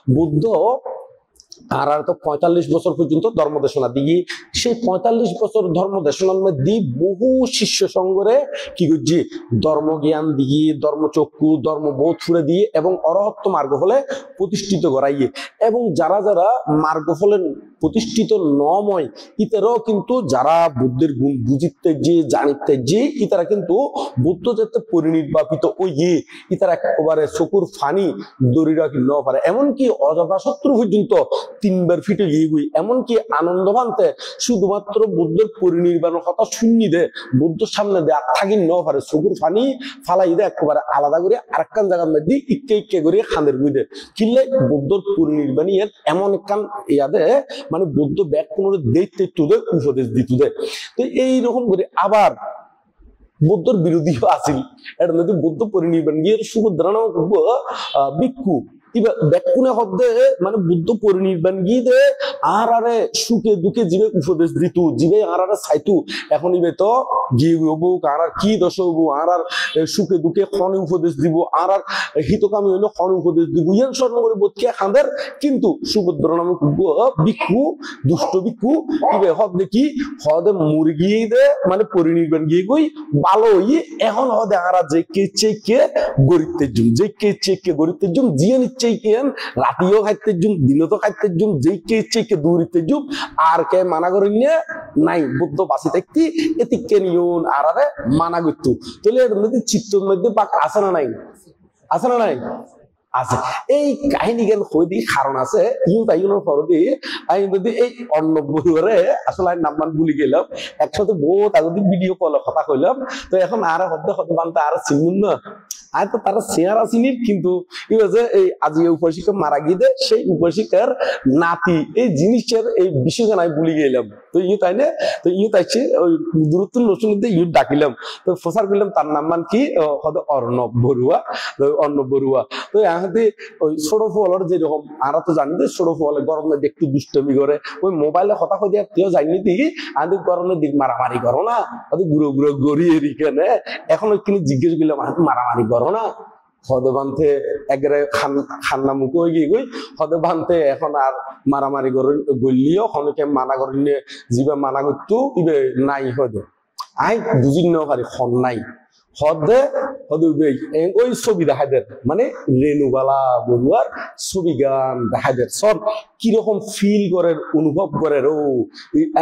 বুদ্ধ আর তো ৪৫ বছর পর্যন্ত ধর্ম দেশনা দিয়ে সেই ৪৫ বছর ধর্ম দেশনার মধ্যে বহু শিষ্য সঙ্গরে কি করছি ধর্ম জ্ঞান দিয়ে ধর্মচক্ষু ধর্মবোধ ছুড়ে দিয়ে এবং অরহত্ব মার্গ ফলে প্রতিষ্ঠিত করাইয়ে এবং যারা যারা মার্গ ফলে প্রতিষ্ঠিত নময় ইতারাও কিন্তু যারা বুদ্ধের গুণ বুঝিতে যে জানিতে যে ইতারা কিন্তু বুদ্ধ যাতে পরিনির্বাপিত ওই ইতারা একেবারে চকুর ফানি দড়ি রাখি ন পারে এমনকি অজাতশত্রু পর্যন্ত ৩ বার ফিটে গিয়ে গুই এমনকি আনন্দ ভান্তে শুধুমাত্র বুদ্ধের পরিনির্বাণের কথা শুনি দে বুদ্ধের সামনে দে আর থাকি ন পারে চকুর ফানি ফালাই দে একেবারে আলাদা করে আরেকখান জায়গার মধ্যে ইকে ইকে করে খানের গুই দে কিনলে বুদ্ধর পরিনির্বাণী এমন একখান ইয়াদে মানে বুদ্ধ ব্যাগ কোনো দেখতে তুলে উপদেশ দিত দে তো এইরকম করে আবার বুদ্ধর বিরোধীও আছিল এটা নদী বুদ্ধ পরিনির্বাণ গিয়ে সুভদ্রা নামক ভিক্ষু ব্যাকুনে হদ্দে মানে বুদ্ধ পরিনির্বাণ গিয়ে দে আর আরে সুখে দুঃখে জীবে উপদেশ দিত জীবে আর আরে চাইতু এখন ইবে তো গিয়ে হবো আর কি দশ হবো আর সুখে দুঃখে খনে উপদেশ দিব আর হিতকামী হইলো খনে উপদেশ দিব ইয়ান স্বর্ণ করে বোধকে খান্দের কিন্তু সুভদ্রা নামক ভিক্ষু দুষ্ট ভিক্ষু ইবে হদ্দে কি হদে মুরগি দে মানে পরিনির্বাণ গিয়ে গই ভালো ইয়ে এখন হদে আর যে কে চেকে গরিতের জুম যে কে চেকে গরিতের জুম জিয়ে নিচ্ছে রাতিও খাইতে জুম দিনও তো খাইতে জুম যেই কে চেকে দূরিতে জুম আর কে মানা করে নিয়ে নাই বুদ্ধ বাসি থাকতি এতিকে নিয়ন আর আরে মানা করতো তাহলে এর মধ্যে চিত্তর মধ্যে বাক আছে না নাই আছে না নাই আছে এই কাহিনী জ্ঞান হয়ে দিয়ে কারণ আছে ইউ তাই পর দিয়ে আমি যদি এই অন্নবরে আসলে আমি নাম্বার ভুলে গেলাম একসাথে বহুত আগে ভিডিও কলে কথা কইলাম তো এখন আর হতে হতে বানতে আর চিনুন না আর তো তারা শেয়ার আসেনি কিন্তু এই আজি উপশিক্ষক মারা গিয়ে দেয় সেই উপশিক্ষার নাতি এই জিনিসটার এই বিষয়টা আমি ভুলে গেলাম তো ইউ তাই না তো ইউ তাইছে ওই দূরত্ব নতুন ইউ ডাকিলাম তো প্রচার করলাম তার নাম মান কি হয়তো অর্ণব বড়ুয়া তো এহাতে ওই ছোট ফলের যেরকম আর তো জানি যে ছোট ফলে গরমে একটু দুষ্টমি করে ওই মোবাইলে কথা কই দিয়ে তুইও জানি দিকে আদি গরমের দিক মারামারি করো না হয়তো গুঁড়ো গুঁড়ো গড়িয়ে রিখেনে এখন ওইখানে জিজ্ঞেস করলাম মারামারি করো না হদে বানতে একবারে খান্না মুখে হয়ে গিয়ে গই হদে বানতে এখন আর মারামারি গলিও অনেকে মানা করিলে যিবা মানা করতো ইবে নাই হদে আই বুঝি ন পারি খন নাই হদে হদে ওই ছবি দেখাদের মানে রেণুবালা বড়ুয়ার ছবি গান দেখাদের সব কিরকম ফিল করে অনুভব করে ও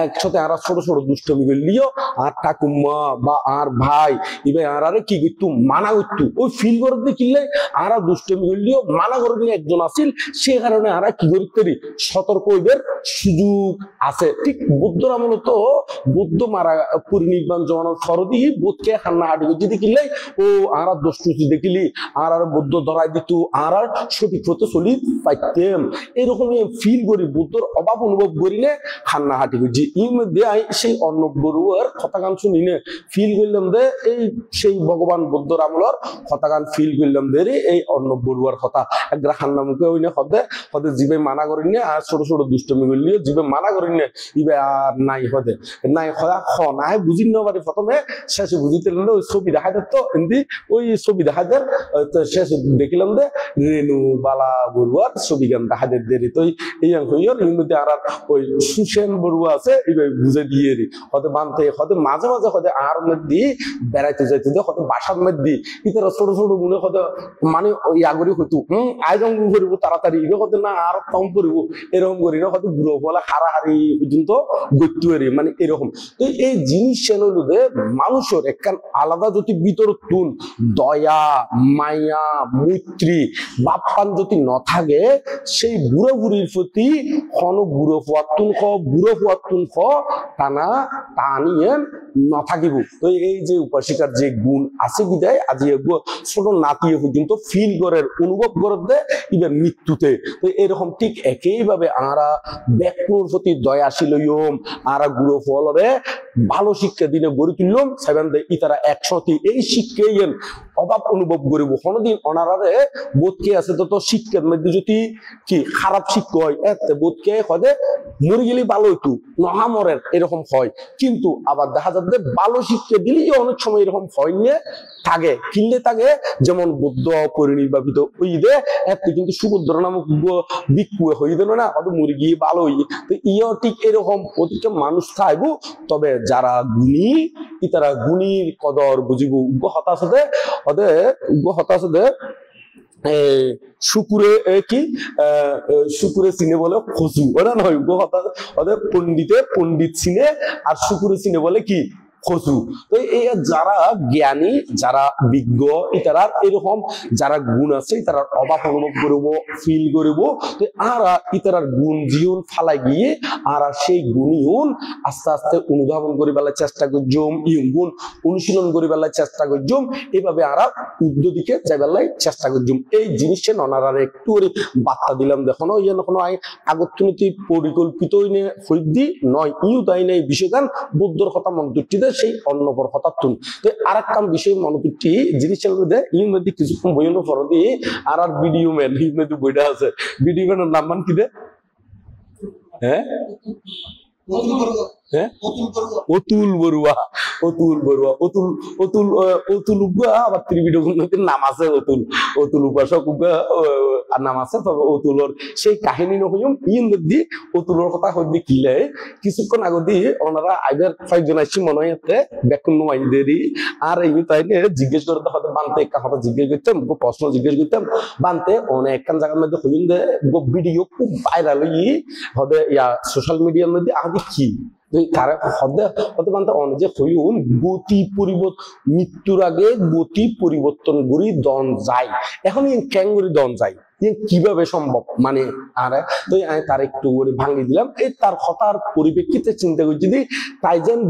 একসাথে আর ছোট ছোট দুষ্টমি করলিও আর ঠাকুমা বা আর ভাই ইবে আর আরে কি একটু মানা করতো ওই ফিল করে দেখিলে আর দুষ্টমি করলিও মানা করে নিয়ে একজন আসিল সে কারণে আর কি করি সতর্ক হইবার সুযোগ আছে ঠিক বুদ্ধর আমল তো বুদ্ধ মারা পরিনির্বাণ জমানোর ফরদি বোধকে হান্না হাঁটি করছে দেখিলে ও আর দোষটুচি দেখিলি আর বুদ্ধ ধরাই দিত আর সঠিক হতে চলি পাইতেম এরকমই ফিল করি বুদ্ধর অভাব অনুভব করি নে হান্না হাঁটি করছি এর মধ্যে সেই অর্ণব বড়ুয়ার কথা গান শুনি নে ফিল করলাম দে এই সেই ভগবান বুদ্ধর আমলর কথা গান ফিল করলাম দে রে এই অর্ণব বড়ুয়ার কথা একবার হান্না মুখে হইনে হদে হদে জীবে মানা করি নে আর ছোট ছোট দুষ্টমি করলিও জীবে মানা করি নে ইবে আর নাই হদে নাই হদা খ নাই বুঝি ন পারি প্রথমে শেষে বুঝিতে ওই ছবি দেখা যেত এমনি ওই ছবি দেখা যায় শেষ দেখিলাম দে রেণু বালা বড়ুয়ার ছবি গান দেখা যায় দেরি তো এই অংশ এর মধ্যে আর ওই সুসেন বড়ুয়া আছে এইভাবে বুঝে দিয়ে হয়তো বানতে হয়তো মাঝে মাঝে হয়তো আর মধ্যে বেড়াইতে যাইতে হয়তো বাসার মধ্যে ইতারা ছোট ছোট মনে হয়তো মানে ইয়াগরি হইতো আয়োজন করবো তাড়াতাড়ি এবার হয়তো না আর কম করবো এরকম করি না হয়তো বুড়ো বলে হারাহারি পর্যন্ত গত্যু মানে এরকম তো এই জিনিস হইলে মানুষের একখান আলাদা যদি ভিতর তুন দয়া মায়া মৈত্রী বাপ্পান যদি ন থাকে সেই বুড়ো বুড়ির প্রতি খন বুড়ো ফুয়াতুন খ টানা টানিয়ে ন থাকিব তো এই যে উপাসিকার যে গুণ আছে বিদায় আজি ছোট নাতিয়ে পর্যন্ত ফিল করে অনুভব করে দেয় ইবে মৃত্যুতে তো এরকম ঠিক একইভাবে আরা ব্যক্তির প্রতি দয়াশীল হইম আরা গুড়ো ফলরে ভালো শিক্ষা দিনে গড়ে তুললাম সেখান ইতারা একসাথে এই শিক্ষা অভাব অনুভব করিব কোনদিন অনারারে বোধকে আছে তো শিক্ষার মধ্যে যদি কি খারাপ শিক্ষা হয় এতে বোধকে হদে মরে গেলে ভালো হইতো মহামরের এরকম হয় কিন্তু আবার দেখা যাচ্ছে ভালো শিক্ষা দিলেই অনেক সময় এরকম হয় নিয়ে থাকে কিনলে থাকে যেমন বৌদ্ধ পরিনির্বাপিত ওই দে এতে কিন্তু সুভদ্র নামক বিক্ষু হয়ে দিল না অত মুরগি ভালো হই তো ইও ঠিক এরকম অতিকে মানুষ থাকবো তবে যারা গুণী তারা গুণীর কদর বুঝিব হতাশতে ওদের হতাশতে শুকুরে কি শুকুরে চিনে বলে খসু ওরা নয় ওদের পণ্ডিত চিনে আর শুকুরে চিনে বলে কি খসু তো এই যারা জ্ঞানী যারা বিজ্ঞ তারা এরকম যারা গুণ আছে তারা অভাব অনুভব করব ফিল করব তো আরা ইতারার গুণ জীবন ফালাই গিয়ে আর সেই গুণীগুণ আস্তে আস্তে অনুধাবন করে বেলার চেষ্টা করছুম গুণ অনুশীলন করে বেলার চেষ্টা করছুম এইভাবে আরা উদ্যোগ দিকে যাই বেলায় চেষ্টা করছুম এই জিনিসটা ননারা একটু বার্তা দিলাম দেখো কোনো আগত্যনীতি পরিকল্পিত হইদি নয় ইউ তাই নাই বিষয়গান বৌদ্ধর কথা মন্তব্যটিতে সেই অন্নপর হঠাৎ তো আর এক কাম বিষয় মনোবৃত্তি জিনিসের মধ্যে ইউর মধ্যে কিছুক্ষণ বইয়ের পর দিয়ে আর ভিডিও ম্যান ইউর মধ্যে বইটা আছে ভিডিও ম্যানের নাম মান কি দে হ্যাঁ অতুল বড়ুয়া আবার ত্রিবিড নাম আছে অতুল উপাসক নাম আছে তবে অতুলর সেই কাহিনী নহইম ইন্দি অতুলর কথা হইদি কিলে কিছুক্ষণ আগে দিয়ে ওনারা আইবার কয়েকজন আসছি মনে হয় বেকুন নোয়াইদেরই আর এই তাই জিজ্ঞেস করতে হয়তো বানতে একটা কথা জিজ্ঞেস করতাম প্রশ্ন জিজ্ঞেস করতাম বানতে অনেক জায়গার মধ্যে হইম দে ভিডিও খুব ভাইরাল হই হদে ইয়া সোশ্যাল মিডিয়ার মধ্যে আদি কি গতি পরিবর্তন মৃত্যুর আগে গতি পরিবর্তন করি দন যায় এখন ক্যাঙ্গুরি দন যায় কিভাবে সম্ভব মানে আর তো তার একটু করে ভাঙি দিলাম এই তার কথার পরিপ্রেক্ষিতে চিন্তা করছি দি তাই যেন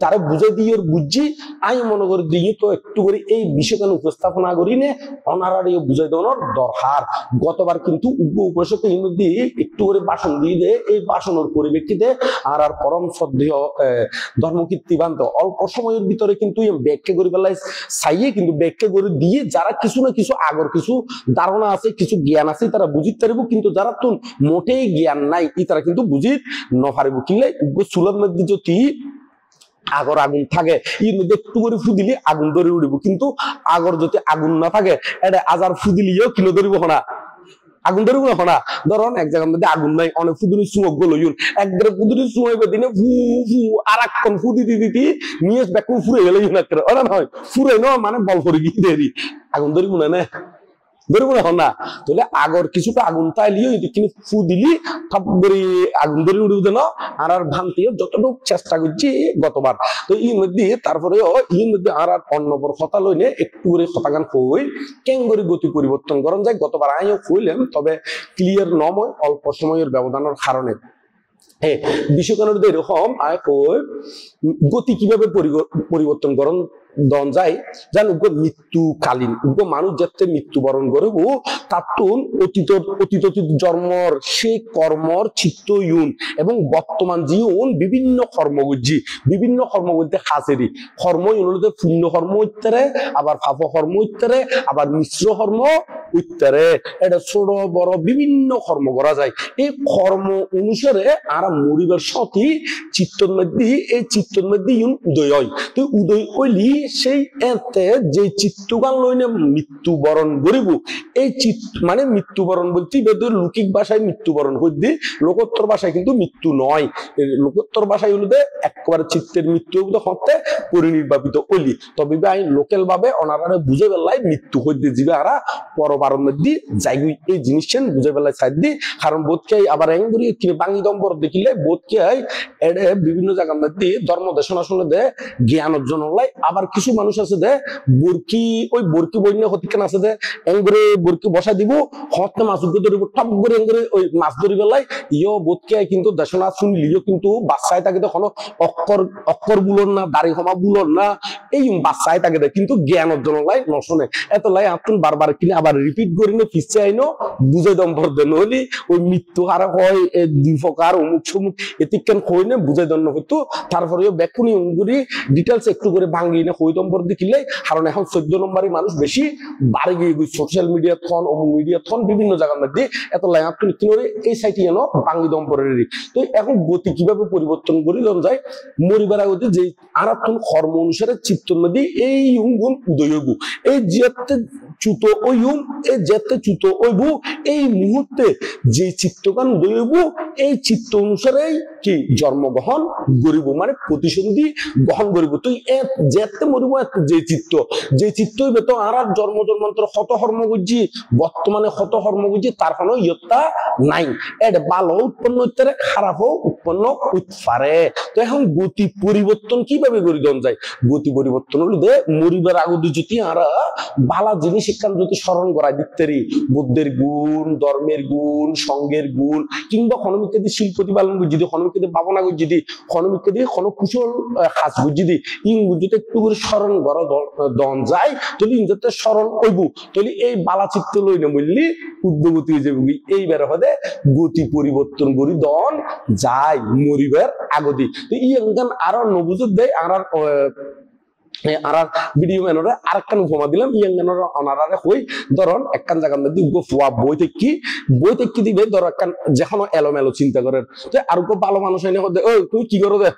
তারা বুঝে দিয়ে বুঝছি আমি মনে করি দিয়ে তো একটু করে এই বিষয়টা উপস্থাপনা করি নে অনারার বুঝাই দেওয়ার দরকার গতবার কিন্তু উপসক দিয়ে একটু করে ভাষণ দিয়ে দেয় এই ভাষণের পরিপ্রেক্ষিতে আর পরম শ্রদ্ধেয় ধর্মকীর্তিবান্ত অল্প সময়ের ভিতরে কিন্তু ব্যাখ্যা করে বেলায় চাইয়ে কিন্তু ব্যাখ্যা করে দিয়ে যারা কিছু না কিছু আগর কিছু ধারণা আছে কিছু জ্ঞান আছে তারা বুঝিতে পারিব কিন্তু যারা তো মোটেই জ্ঞান নাই তারা কিন্তু বুঝিত নপারিব কিনলে চুলার মধ্যে যদি আগর আগুন থাকে এর মধ্যে একটু করে ফু দিলে আগুন ধরে উঠিব কিন্তু আগর যদি আগুন না থাকে এটা আজার ফু দিলেও কিলো ধরিব না আগুন ধরিব না ধরুন এক জায়গার মধ্যে আগুন নাই অনেক ফুদুরি চুমক গলো একবারে ফুদুরি চুমাইবে দিনে ফু ফু আর এক ফু দিতে দিতে নিয়ে ব্যাক ফুরে গেলে ওরা নয় ফুরে ন মানে বল করে গিয়ে দেরি আগুন ধরিব না ধরবো না না তাহলে আগর কিছুটা আগুন তাইলিও কিন্তু ফু দিলি সব করে আগুন ধরে উঠবে না আর ভান্তিও যতটুকু চেষ্টা করছি গতবার তো এই মধ্যে তারপরে এই মধ্যে আর অন্নপর কথা লইলে একটু করে কথাগান কই কেঙ্গরি গতি পরিবর্তন করেন যায় গতবার আমিও কইলাম তবে ক্লিয়ার নময় অল্প সময়ের ব্যবধানের কারণে বিষয়কানের এরকম আয় কই গতি কিভাবে পরিবর্তন করেন দন যায় জান মৃত্যুকালীন মানুষ যাতে মৃত্যুবরণ করব তাতুন অতীত জন্মর সেই কর্মর চিত্ত ইউন এবং বর্তমান জীবন বিভিন্ন কর্মগুজি বিভিন্ন কর্মগুলিতে খাসেরি কর্ম ইউনতে পুণ্য কর্ম ইত্যারে আবার পাপ কর্ম ইত্যারে আবার মিশ্র কর্ম ইত্যারে এটা ছোট বড় বিভিন্ন কর্ম করা যায় এই কর্ম অনুসারে আর মরিবার সতী চিত্তর মধ্যে এই চিত্তর মধ্যে ইউন উদয় হয় তো উদয় হইলি সেই এতে যে চিত্তগান লইনে মৃত্যুবরণ করিব এই মানে মৃত্যুবরণ বলতে লৌকিক ভাষায় মৃত্যুবরণ করতে লোকোত্তর ভাষায় কিন্তু মৃত্যু নয় লোকোত্তর ভাষায় হলুদে একেবারে চিত্তের মৃত্যু হতে পরিনির্বাপিত হইলি তবে লোকাল ভাবে অনারা বুঝে বেলায় মৃত্যু হইতে যাবে আর পরবারের মধ্যে যাই এই জিনিসটা বুঝে বেলায় সাইড দি কারণ বোধকে আবার এঙ্গুরি বাঙি দম্বর দেখিলে বোধকে এডে বিভিন্ন জায়গার মধ্যে ধর্ম দেশনা শুনে দে জ্ঞান অর্জন হলাই আবার কিছু মানুষ আছে দে বরকি ওই বরকি বই নিয়ে হতিকেন আছে দে এঙ্গুরে বরকি বসা দিব হতে মাছ উঠে ধরিব টপ করে এঙ্গুরে ওই মাছ ধরি বেলায় ইও বোধকে কিন্তু দেশনা শুনলিও কিন্তু বাচ্চায় তাকে তখন অক্ষর বুলন না দাড়ি ক্ষমা ভুলন না এই বাচ্চায় তাকে দেয় কিন্তু জ্ঞান অর্জন লাই নশনে এত লাই আপনি বারবার কিনে আবার রিপিট করি না ফিসে আইনো বুঝে দম ভর দেন হইলি ওই মৃত্যু হারা হয় দুই প্রকার অমুক সমুক এতিকেন কই না বুঝে দন হইতো তারপরে ব্যাকুনি অঙ্গুরি ডিটেলস একটু করে ভাঙ্গি না কই দম ভর দেখিলে কারণ এখন 14 নম্বরের মানুষ বেশি বাড়ি গিয়ে সোশ্যাল মিডিয়া থন অমুক মিডিয়া থন বিভিন্ন জায়গার মধ্যে এত লাই আপনি কিনে এই সাইটি এনো ভাঙ্গি দম ভরের তো এখন গতি কিভাবে পরিবর্তন করিলাম যায় মরিবার আগে যে আরাতন কর্ম অনুসারে চিত্তর মধ্যে এই গুণ উদয় হইব এই যেতে চুত ওইম এই যেতে চুত ওইব এই মুহূর্তে যে চিত্তগান উদয় হইব এই চিত্ত অনুসারেই কি জন্মগ্রহণ করিব মানে প্রতিসন্ধি গ্রহণ করিব তুই যেতে মরিব যে চিত্ত হইবে তো আর জন্ম জন্মান্তর শত কর্ম করছি বর্তমানে শত কর্ম করছি তার কোনো ইয়ত্তা নাই এটা ভালো উৎপন্ন হইতে খারাপও উৎপন্ন হইতে পারে তো এখন গতি পরিবর্তন কিভাবে করি দন যায় গতি পরিবর্তন হলো দে মরিবার আগে যদি আরা বালা জিনিস এখান যদি স্মরণ করা দিতেরি বুদ্ধের গুণ ধর্মের গুণ সঙ্গের গুণ কিংবা হনুমিকাদি শিল্প প্রতিপালন বুঝি দি হনুমিকাদি ভাবনা বুঝি দি হনুমিকাদি কোন কুশল খাস বুঝি দি ইং বুঝিতে একটু করে স্মরণ করা দন যায় তাহলে ইংতে স্মরণ হইব তাহলে এই বালা চিত্ত লই না বললি উদ্যোগতি হয়ে যাবে এইবার হদে গতি পরিবর্তন করি দন যায় মরিবার আগদি তো ইয়ান আরো নবুজত দেয় আর ভিডিও ম্যানরে আরেকখান উপমা দিলাম ইয়াঙ্গানর অনারারে হই ধরন একখান জায়গার মধ্যে উগ্র ফুয়া বই থেকে দিবে ধর একখান যেখানে এলোমেলো চিন্তা করেন তো আর ভালো মানুষ এনে ওই তুমি কি করো দে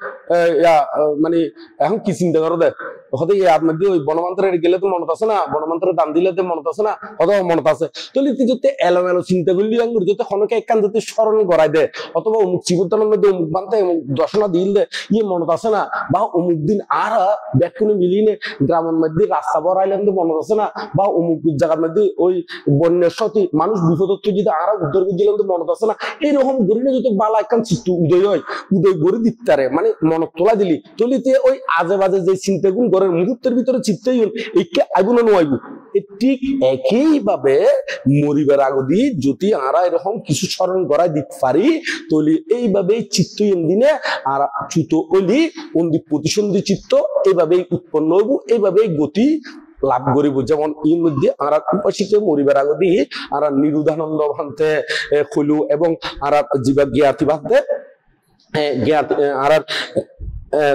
মানে এখন কি চিন্তা করো দে হতে আপনার ওই বনমন্ত্রের গেলে তো মনত আছে না বনমন্ত্রের দাম দিলে তো মনত আছে না হত মনত আছে তাহলে তুই যদি এলোমেলো চিন্তা করলি যদি খনকে একখান যদি স্মরণ করাই দে অথবা অমুক চিবুতানের মধ্যে অমুক বানতে দর্শনা দিল দে ইয়ে মনত আছে না বা অমুক দিন আর ব্যাকুনে মিলিয়ে গ্রামের মধ্যে রাস্তা বড়াইলেন তো মনত আছে না বা অমুক জায়গার মধ্যে ওই বন্যার সাথে মানুষ বিপদত্ব যদি আর উদ্ধার করে দিলেন তো মনত আছে না এইরকম গরিনে যদি বালা একখান চিত্ত উদয় হয় উদয় গড়ে দিতে পারে মানে মনত তোলা দিলি তলিতে ওই আজে বাজে যে চিন্তাগুণ ঘরের মুহূর্তের ভিতরে চিত্তাই হল এইকে আইব না নোয়াইব ঠিক একইভাবে মরিবার আগদি যদি আমরা এরকম কিছু স্মরণ করাই দিতে পারি তাহলে এইভাবে চিত্ত দিনে আর চুত অলি অন্দি প্রতিসন্ধি চিত্ত এইভাবেই উৎপন্ন হইব এইভাবেই গতি লাভ করিব যেমন এর মধ্যে আমরা উপাসিত মরিবার আগদি আমরা নিরুধানন্দ ভান্তে হইল এবং আমরা জীবা জ্ঞাতি ভান্তে জ্ঞাত আর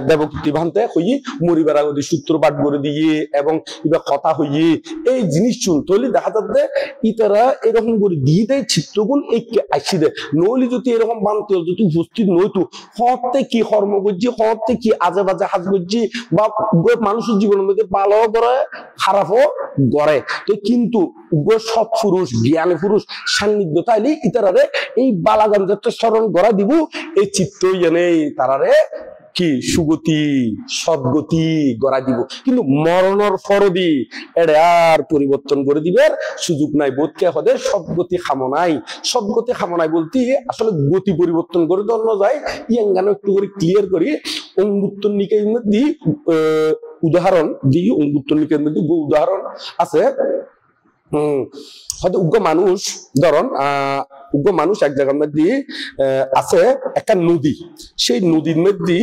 দেবকৃতি ভান্তে হইয়ে মরিবার আগদি সূত্রপাঠ করে দিয়ে এবং এবার কথা হইয়ে এই জিনিস চুন তৈলি দেখা যাচ্ছে ইতারা এরকম করে দিয়ে দেয় চিত্রগুণ এই আসি দেয় নইলে যদি এরকম বানতে যদি উপস্থিত নইতো হতে কি কর্ম করছি হতে কি আজে বাজে হাজ করছি বা মানুষের জীবনের মধ্যে ভালো করে খারাপও করে তো কিন্তু সৎ পুরুষ জ্ঞানী পুরুষ সান্নিধ্য তাইলে ইতারারে এই বালাগঞ্জের স্মরণ করা দিব এই চিত্ত এনে তারারে কি সুগতি সদ্গতি গড়া দিব কিন্তু মরণর ফরদি এটা আর পরিবর্তন করে দিবে সুযোগ নাই বোধকে হদে সদ্গতি খামনাই বলতে আসলে গতি পরিবর্তন করে দেওয়া যায় ইয়াঙ্গানো একটু করে ক্লিয়ার করি অঙ্গুত্তর নিকায়ের মধ্যে উদাহরণ দিই অঙ্গুত্তর নিকায়ের মধ্যে উদাহরণ আছে হয়তো উগ্র মানুষ ধরন উগ্র মানুষ এক জায়গার মধ্যে আছে একটা নদী সেই নদীর মধ্যে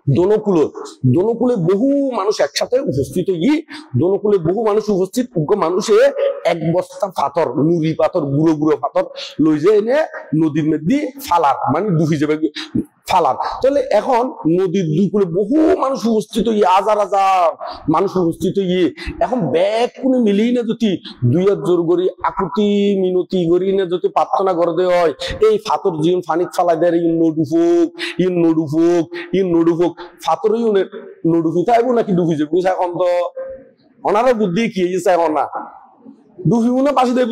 দোনকুলে বহু মানুষ একসাথে উপস্থিত দোনকুলে বহু মানুষ উপস্থিত উগ্র মানুষে এক বস্তা পাথর নুড়ি পাথর গুঁড়ো পাথর লই যে এনে নদীর মধ্যে ফালার মানে ডুবি যাবে ফালার তাহলে এখন নদীর দুই কুলে বহু মানুষ উপস্থিত হাজার মানুষ উপস্থিত এখন ব্যাগ কোনে মিলিয়ে না যদি দুই জোর করি আকুতি মিনতি করি না যদি প্রার্থনা করে দেওয়া হয় এই ফাতর জীবন ফানিক ফালাই দেয় নডুফুক ফাতর নডুফি থাকব নাকি ডুবি যাবো এখন তো ওনারা বুদ্ধি কি এখন না ডুবিব না পাশে দেব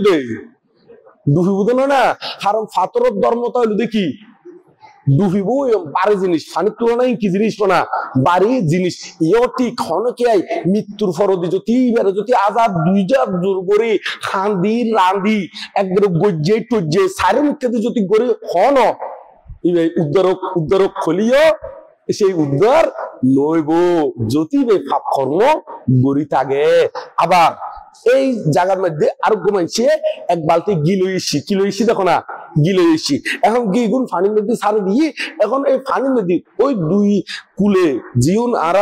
ডুবিব তো না কারণ ফাতরের ধর্মটা হলো দেখি ডুবিব বাড়ি জিনিস ফানির তুলনায় কি জিনিস না বাড়ি জিনিস ইও ঠিক হনকে মৃত্যুর ফরদি যদি আজাদ দুইজাত জোর করে খান্দি রান্দি একবারে গজ্জে টজ্জে সারে মুখে যদি করে হন উদ্ধারক খলিও সেই উদ্ধার লইব যদি পাপ কর্ম গড়ি থাকে আবার এই জায়গার মধ্যে আরোগ্য মানছে এক বালতি কি লইছি দেখো না গিলে এসি এখন গিগুন ফানি মধ্যে ছাড়ে দিয়ে এখন এই ফানি মধ্যে ওই দুই কুলে জিউন আর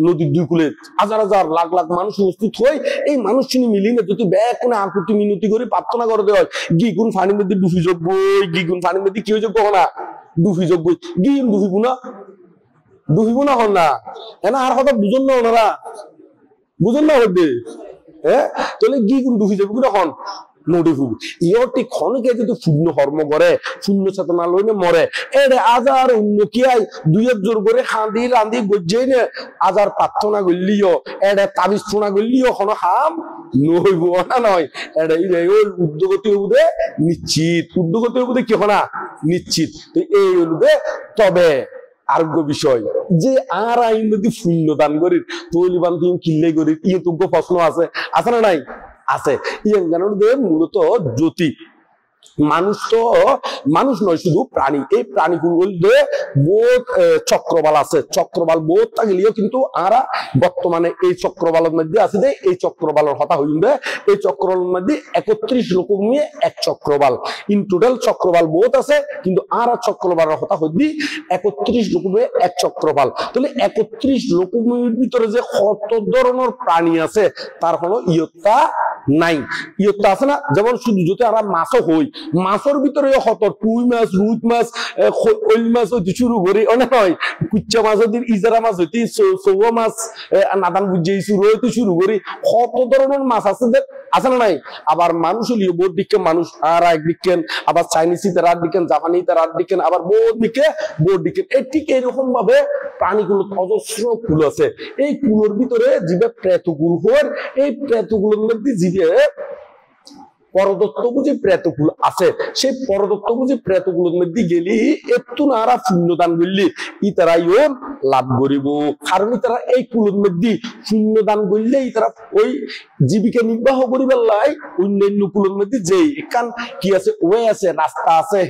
নদীর দুই কুলে হাজার হাজার লাখ লাখ মানুষ উপস্থিত হয় এই মানুষ চিনি মিলিয়ে যদি ব্যাগ কোনো আকুতি মিনতি করে প্রার্থনা করে দেওয়া হয় গিগুন ফানি মধ্যে ডুবি যোগ্য গিগুন ফানি মধ্যে কি যোগ্য না ডুবি যোগ্য গিন ডুবিব না হন না এনা আর কথা বুঝুন না ওনারা বুঝুন না হচ্ছে হ্যাঁ তাহলে গিগুন ডুবি যাবো কিনা হন নডিফু ইয়টি ক্ষণকে যদি শূন্য কর্ম করে শূন্য চেতনা লইনে মরে এরে আজার অন্য কি আই দুই এক জোর করে খাঁদি রাঁধি গজ্জাই নে আজার প্রার্থনা করলিও এরে তাবিজ শোনা করলিও কোনো হাম নইব না নয় এরে ওই উদ্যোগতি হবুদে নিশ্চিত উদ্যোগতি হবুদে কি না নিশ্চিত তো এই হলুদে তবে আরোগ্য বিষয় যে আর আইন যদি শূন্য দান করি তৈলিবান তুমি কিল্লে করি ইয়ে তো প্রশ্ন আছে আছে না নাই আছে মূলত জ্যোতি মানুষ তো মানুষ নয় শুধু প্রাণী এই প্রাণীগুলো বোধ চক্রবাল আছে চক্রবাল বোধ থাকলেও কিন্তু আরা বর্তমানে এই চক্রবালের মধ্যে আছে যে এই চক্রবালের হতা হইবে এই চক্রবালের মধ্যে 31 লোক নিয়ে এক চক্রবাল ইন টোটাল চক্রবাল বোধ আছে কিন্তু আরা চক্রবালের হতা হইবি 31 লোক নিয়ে এক চক্রবাল তাহলে 31 লোকের ভিতরে যে কত ধরনের প্রাণী আছে তার কোনো ইয়ত্তা নাই ইয়ত্তা আছে না যেমন শুধু যদি আমরা মাছও হই মাছের ভিতরে হত টুই মাছ রুই মাছ ওই মাছ হইতে শুরু করি অনেক হয় কুচ্চা মাছ হইতে ইজারা মাছ হইতে সৌয়া মাছ নাদান বুঝে শুরু করি কত ধরনের মাছ আছে আছে না নাই আবার মানুষ হলিও বোধ দিকে মানুষ আর এক দিকেন আবার চাইনিজ তার দিকেন জাপানি তার দিকেন আবার বোধ দিকে এই ঠিক এরকম ভাবে প্রাণীগুলো অজস্র কুল আছে এই কুলোর ভিতরে জীবে প্রেতকুল হওয়ার এই প্রেতকুলের মধ্যে জীবে পরদত্ত বুঝি প্রেতকুল আছে সেই পরদত্ত বুঝি প্রেতকুলের মধ্যে গেলি একটু নারা শূন্যদান করলি ই তারাইও লাভ করিব কারণ তারা এই কুলের মধ্যে শূন্যদান করলে তারা ওই জীবিকা নির্বাহ করিবার লাই অন্যান্য কুলের মধ্যে যেই এখান কি আছে ওয়ে আছে রাস্তা আছে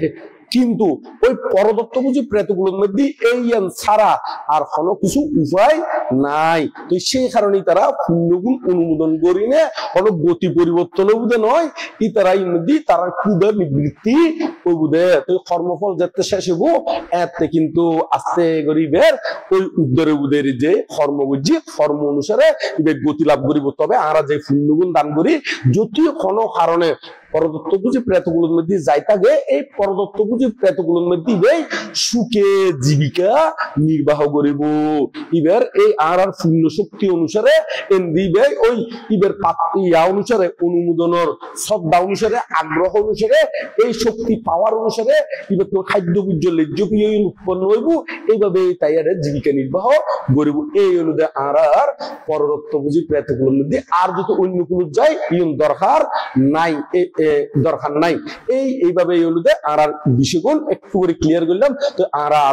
কিন্তু ওই পরদত্ত বুঝি প্রেতগুলোর মধ্যে এই ছাড়া আর কোনো কিছু উপায় নাই তো সেই কারণে তারা পুণ্যগুণ অনুমোদন করি না কোনো গতি পরিবর্তন বুঝে নয় ই তারা এর মধ্যে তারা ক্ষুদা নিবৃত্তি ওই বুঝে তো কর্মফল যেতে শেষ হবো এতে কিন্তু আস্তে গরিবের ওই উদ্ধারে বুধের যে কর্ম বুঝি কর্ম অনুসারে গতি লাভ করিব তবে আমরা যে পুণ্যগুণ দান করি যদিও কোনো কারণে পরদত্ত বুঝি প্রেতগুলোর মধ্যে যাই থাকে এই পরদত্ত বুঝি প্রেতগুলোর মধ্যে সুখে জীবিকা নির্বাহ করিব ইবার এই আর শূন্য শক্তি অনুসারে দিবে ওই ইবার ইয়া অনুসারে অনুমোদনের শ্রদ্ধা অনুসারে আগ্রহ অনুসারে এই শক্তি পাওয়ার অনুসারে ইবার তো খাদ্য বীর্য লেজ্জপ্রিয় উৎপন্ন হইব এইভাবে তাই আর জীবিকা নির্বাহ করিব এই অনুযায়ী আর পরদত্ত বুঝি প্রেতগুলোর মধ্যে আর যদি অন্য কোনো যায় ইয়ন দরকার নাই এইভাবে এই অনুযায়ী আর বিষয়গুলো একটু করে ক্লিয়ার করলাম তো আর